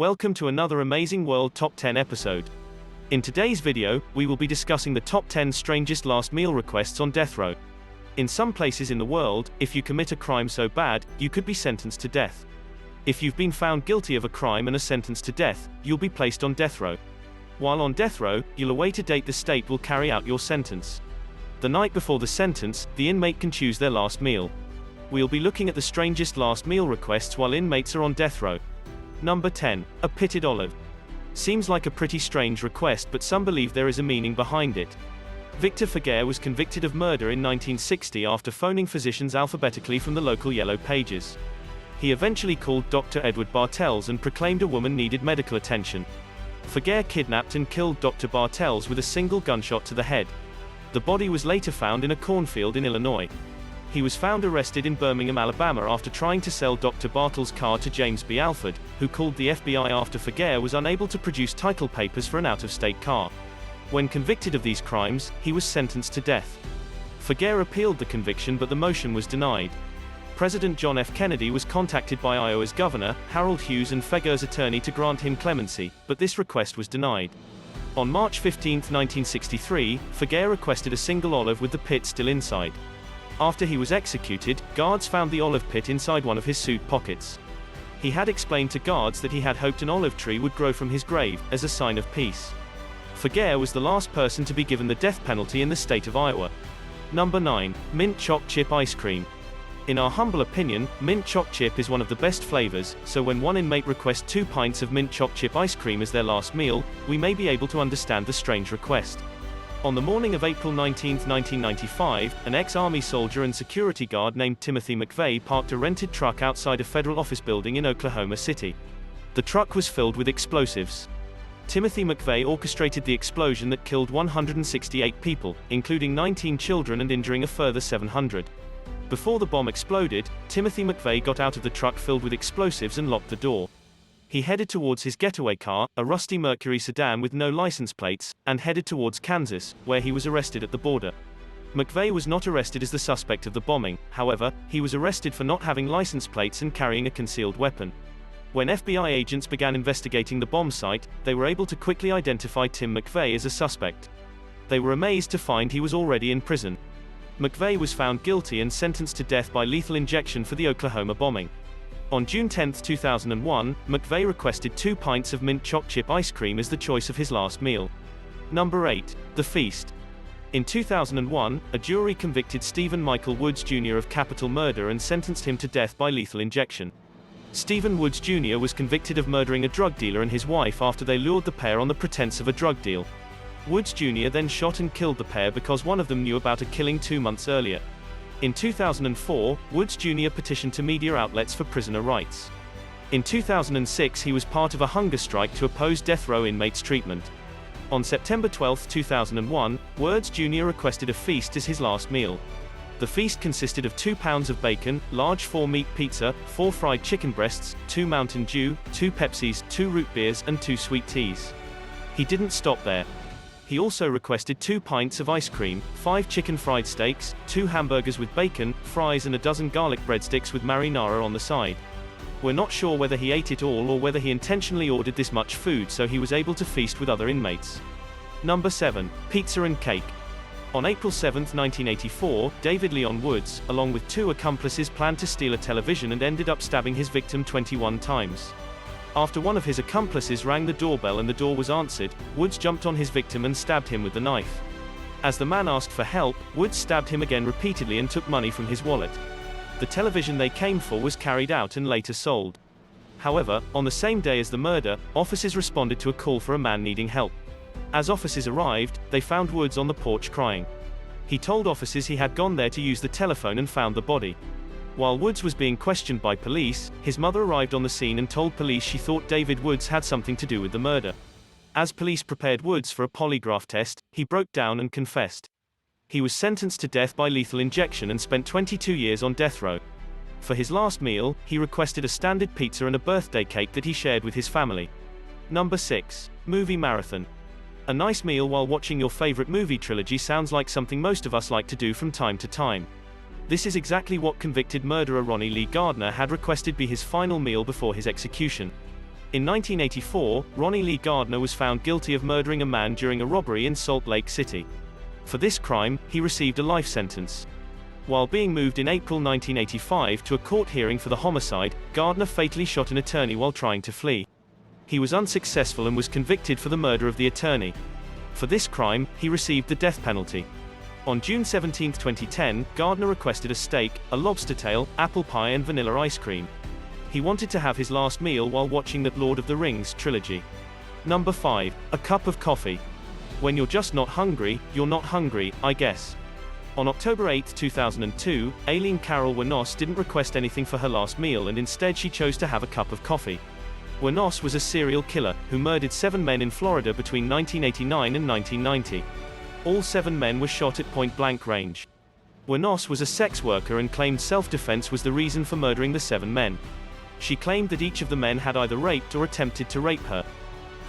Welcome to another Amazing World Top 10 episode. In today's video, we will be discussing the top 10 strangest last meal requests on death row. In some places in the world, if you commit a crime so bad, you could be sentenced to death. If you've been found guilty of a crime and are sentenced to death, you'll be placed on death row. While on death row, you'll await a date the state will carry out your sentence. The night before the sentence, the inmate can choose their last meal. We'll be looking at the strangest last meal requests while inmates are on death row. Number 10. A pitted olive. Seems like a pretty strange request, but some believe there is a meaning behind it. Victor Feguer was convicted of murder in 1960 after phoning physicians alphabetically from the local yellow pages. He eventually called Dr. Edward Bartels and proclaimed a woman needed medical attention. Feguer kidnapped and killed Dr. Bartels with a single gunshot to the head. The body was later found in a cornfield in Illinois. He was found arrested in Birmingham, Alabama after trying to sell Dr. Bartels' car to James B. Alford, who called the FBI after Feguer was unable to produce title papers for an out-of-state car. When convicted of these crimes, he was sentenced to death. Feguer appealed the conviction, but the motion was denied. President John F. Kennedy was contacted by Iowa's governor, Harold Hughes, and Feguer's attorney to grant him clemency, but this request was denied. On March 15, 1963, Feguer requested a single olive with the pit still inside. After he was executed, guards found the olive pit inside one of his suit pockets. He had explained to guards that he had hoped an olive tree would grow from his grave, as a sign of peace. Feguer was the last person to be given the death penalty in the state of Iowa. Number 9. Mint choc chip ice cream. In our humble opinion, mint choc chip is one of the best flavors, so when one inmate requests 2 pints of mint choc chip ice cream as their last meal, we may be able to understand the strange request. On the morning of April 19, 1995, an ex-Army soldier and security guard named Timothy McVeigh parked a rented truck outside a federal office building in Oklahoma City. The truck was filled with explosives. Timothy McVeigh orchestrated the explosion that killed 168 people, including 19 children, and injuring a further 700. Before the bomb exploded, Timothy McVeigh got out of the truck filled with explosives and locked the door. He headed towards his getaway car, a rusty Mercury sedan with no license plates, and headed towards Kansas, where he was arrested at the border. McVeigh was not arrested as the suspect of the bombing, however, he was arrested for not having license plates and carrying a concealed weapon. When FBI agents began investigating the bomb site, they were able to quickly identify Tim McVeigh as a suspect. They were amazed to find he was already in prison. McVeigh was found guilty and sentenced to death by lethal injection for the Oklahoma bombing. On June 10, 2001, McVeigh requested 2 pints of mint choc chip ice cream as the choice of his last meal. Number 8. The Feast. In 2001, a jury convicted Stephen Michael Woods Jr. of capital murder and sentenced him to death by lethal injection. Stephen Woods Jr. was convicted of murdering a drug dealer and his wife after they lured the pair on the pretense of a drug deal. Woods Jr. then shot and killed the pair because one of them knew about a killing 2 months earlier. In 2004, Woods Jr. petitioned to media outlets for prisoner rights. In 2006, he was part of a hunger strike to oppose death row inmates' treatment. On September 12, 2001, Woods Jr. requested a feast as his last meal. The feast consisted of 2 pounds of bacon, large 4-meat pizza, 4 fried chicken breasts, 2 Mountain Dew, 2 Pepsis, 2 root beers, and 2 sweet teas. He didn't stop there. He also requested 2 pints of ice cream, 5 chicken fried steaks, 2 hamburgers with bacon, fries, and a dozen garlic breadsticks with marinara on the side. We're not sure whether he ate it all or whether he intentionally ordered this much food so he was able to feast with other inmates. Number 7. Pizza and cake. On April 7, 1984, David Leon Woods, along with 2 accomplices, planned to steal a television and ended up stabbing his victim 21 times. After one of his accomplices rang the doorbell and the door was answered, Woods jumped on his victim and stabbed him with the knife. As the man asked for help, Woods stabbed him again repeatedly and took money from his wallet. The television they came for was carried out and later sold. However, on the same day as the murder, officers responded to a call for a man needing help. As officers arrived, they found Woods on the porch crying. He told officers he had gone there to use the telephone and found the body. While Woods was being questioned by police, his mother arrived on the scene and told police she thought David Woods had something to do with the murder. As police prepared Woods for a polygraph test, he broke down and confessed. He was sentenced to death by lethal injection and spent 22 years on death row. For his last meal, he requested a standard pizza and a birthday cake that he shared with his family. Number 6. Movie marathon. A nice meal while watching your favorite movie trilogy sounds like something most of us like to do from time to time. This is exactly what convicted murderer Ronnie Lee Gardner had requested be his final meal before his execution. In 1984, Ronnie Lee Gardner was found guilty of murdering a man during a robbery in Salt Lake City. For this crime, he received a life sentence. While being moved in April 1985 to a court hearing for the homicide, Gardner fatally shot an attorney while trying to flee. He was unsuccessful and was convicted for the murder of the attorney. For this crime, he received the death penalty. On June 17, 2010, Gardner requested a steak, a lobster tail, apple pie and vanilla ice cream. He wanted to have his last meal while watching the Lord of the Rings trilogy. Number 5. A cup of coffee. When you're just not hungry, you're not hungry, I guess. On October 8, 2002, Aileen Carol Wuornos didn't request anything for her last meal and instead she chose to have a cup of coffee. Wuornos was a serial killer, who murdered 7 men in Florida between 1989 and 1990. All 7 men were shot at point-blank range. Wuornos was a sex worker and claimed self-defense was the reason for murdering the 7 men. She claimed that each of the men had either raped or attempted to rape her.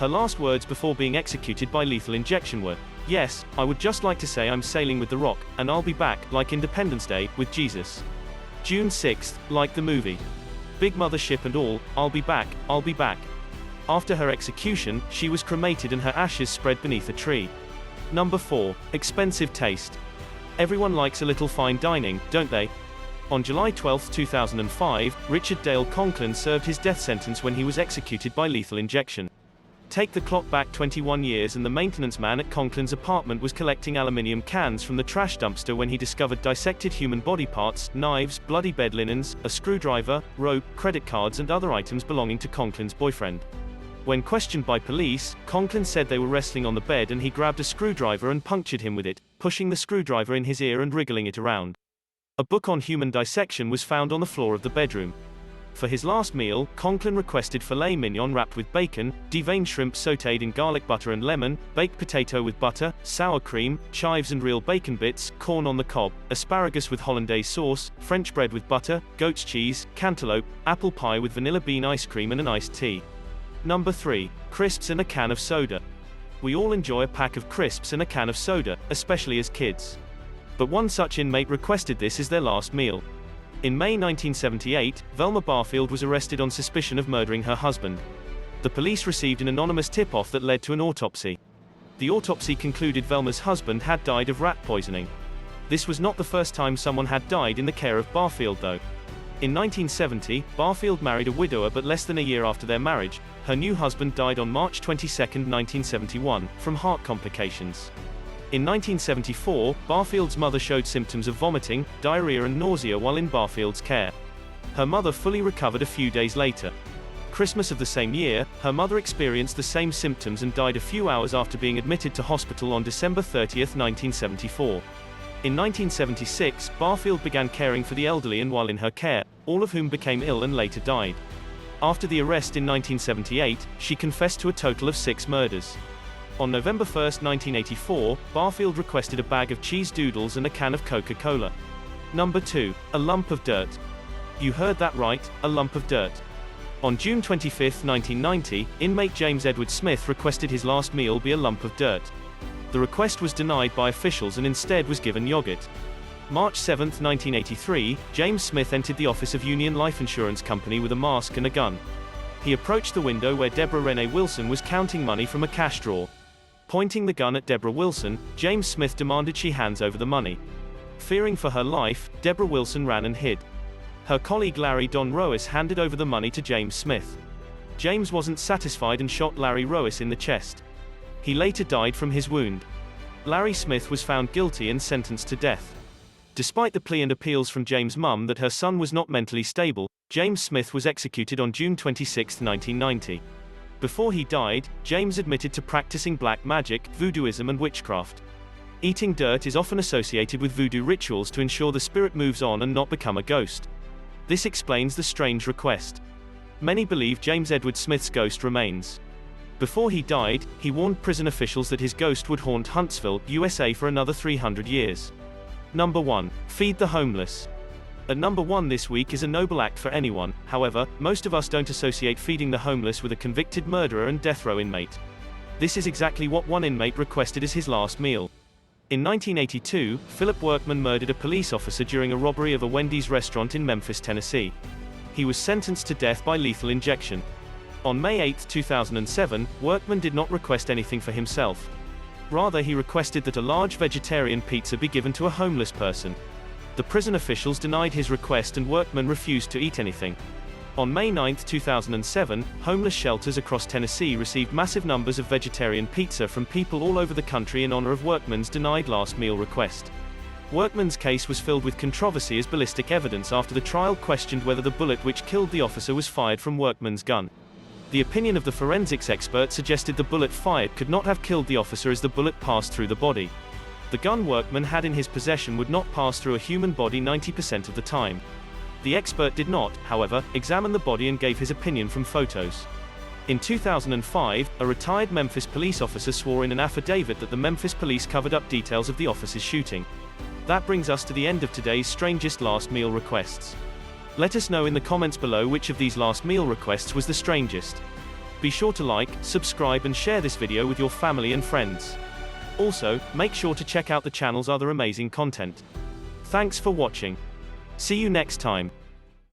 Her last words before being executed by lethal injection were, "Yes, I would just like to say I'm sailing with the Rock, and I'll be back, like Independence Day, with Jesus." June 6, like the movie. Big mothership and all, I'll be back, I'll be back. After her execution, she was cremated and her ashes spread beneath a tree. Number 4. Expensive taste. Everyone likes a little fine dining, don't they? On July 12, 2005, Richard Dale Conklin served his death sentence when he was executed by lethal injection. Take the clock back 21 years and the maintenance man at Conklin's apartment was collecting aluminium cans from the trash dumpster when he discovered dissected human body parts, knives, bloody bed linens, a screwdriver, rope, credit cards and other items belonging to Conklin's boyfriend. When questioned by police, Conklin said they were wrestling on the bed and he grabbed a screwdriver and punctured him with it, pushing the screwdriver in his ear and wriggling it around. A book on human dissection was found on the floor of the bedroom. For his last meal, Conklin requested filet mignon wrapped with bacon, deveined shrimp sautéed in garlic butter and lemon, baked potato with butter, sour cream, chives and real bacon bits, corn on the cob, asparagus with hollandaise sauce, French bread with butter, goat's cheese, cantaloupe, apple pie with vanilla bean ice cream and an iced tea. Number 3. Crisps and a can of soda. We all enjoy a pack of crisps and a can of soda, especially as kids. But one such inmate requested this as their last meal. In May 1978, Velma Barfield was arrested on suspicion of murdering her husband. The police received an anonymous tip-off that led to an autopsy. The autopsy concluded Velma's husband had died of rat poisoning. This was not the first time someone had died in the care of Barfield though. In 1970, Barfield married a widower but less than a year after their marriage, her new husband died on March 22, 1971, from heart complications. In 1974, Barfield's mother showed symptoms of vomiting, diarrhea and nausea while in Barfield's care. Her mother fully recovered a few days later. Christmas of the same year, her mother experienced the same symptoms and died a few hours after being admitted to hospital on December 30, 1974. In 1976, Barfield began caring for the elderly and while in her care, all of whom became ill and later died. After the arrest in 1978, she confessed to a total of 6 murders. On November 1, 1984, Barfield requested a bag of cheese doodles and a can of Coca-Cola. Number 2. A lump of dirt. You heard that right, a lump of dirt. On June 25, 1990, inmate James Edward Smith requested his last meal be a lump of dirt. The request was denied by officials and instead was given yogurt. March 7, 1983, James Smith entered the office of Union Life Insurance Company with a mask and a gun. He approached the window where Deborah Renee Wilson was counting money from a cash drawer. Pointing the gun at Deborah Wilson, James Smith demanded she hands over the money. Fearing for her life, Deborah Wilson ran and hid. Her colleague Larry Don Roas handed over the money to James Smith. James wasn't satisfied and shot Larry Roas in the chest. He later died from his wound. Larry Smith was found guilty and sentenced to death. Despite the plea and appeals from James' mum that her son was not mentally stable, James Smith was executed on June 26, 1990. Before he died, James admitted to practicing black magic, voodooism and witchcraft. Eating dirt is often associated with voodoo rituals to ensure the spirit moves on and not become a ghost. This explains the strange request. Many believe James Edward Smith's ghost remains. Before he died, he warned prison officials that his ghost would haunt Huntsville, USA for another 300 years. Number 1. Feed the homeless. At number 1 this week is a noble act for anyone, however, most of us don't associate feeding the homeless with a convicted murderer and death row inmate. This is exactly what one inmate requested as his last meal. In 1982, Philip Workman murdered a police officer during a robbery of a Wendy's restaurant in Memphis, Tennessee. He was sentenced to death by lethal injection. On May 8, 2007, Workman did not request anything for himself. Rather, he requested that a large vegetarian pizza be given to a homeless person. The prison officials denied his request and Workman refused to eat anything. On May 9, 2007, homeless shelters across Tennessee received massive numbers of vegetarian pizza from people all over the country in honor of Workman's denied last meal request. Workman's case was filled with controversy as ballistic evidence after the trial questioned whether the bullet which killed the officer was fired from Workman's gun. The opinion of the forensics expert suggested the bullet fired could not have killed the officer as the bullet passed through the body. The gun Workman had in his possession would not pass through a human body 90% of the time. The expert did not, however, examine the body and gave his opinion from photos. In 2005, a retired Memphis police officer swore in an affidavit that the Memphis police covered up details of the officer's shooting. That brings us to the end of today's strangest last meal requests. Let us know in the comments below which of these last meal requests was the strangest. Be sure to like, subscribe and share this video with your family and friends. Also, make sure to check out the channel's other amazing content. Thanks for watching. See you next time.